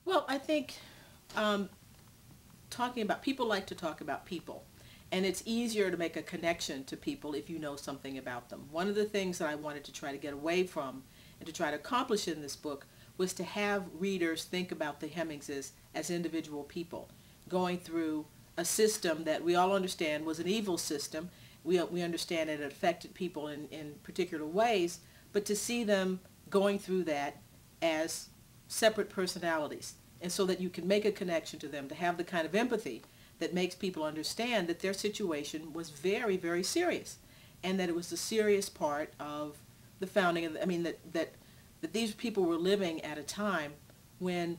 Well, I think um, talking about people like to talk about people, and it's easier to make a connection to people if you know something about them. One of the things that I wanted to try to get away from and to try to accomplish in this book was to have readers think about the Hemingses as individual people going through a system that we all understand was an evil system. We understand it affected people in particular ways, but to see them going through that as separate personalities, and so that you can make a connection to them, to have the kind of empathy that makes people understand that their situation was very, very serious, and that it was the serious part of the founding of, that these people were living at a time when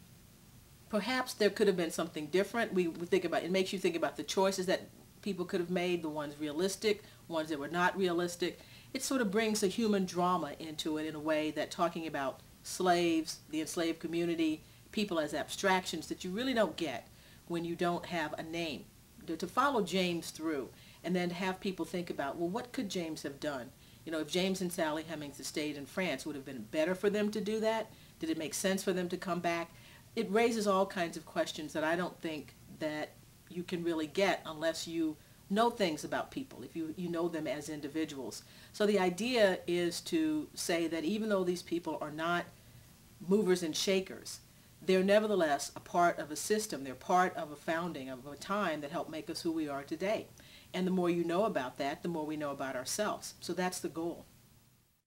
perhaps there could have been something different. We think about, it makes you think about the choices that people could have made, the ones realistic, ones that were not realistic. It sort of brings a human drama into it in a way that talking about slaves, the enslaved community, people as abstractions that you really don't get when you don't have a name. To follow James through and then have people think about, well, what could James have done? You know, if James and Sally Hemings had stayed in France, would it have been better for them to do that? Did it make sense for them to come back? It raises all kinds of questions that I don't think that you can really get unless you know things about people, if you know them as individuals. So the idea is to say that even though these people are not movers and shakers, they're nevertheless a part of a system. They're part of a founding, of a time that helped make us who we are today. And the more you know about that, the more we know about ourselves. So that's the goal.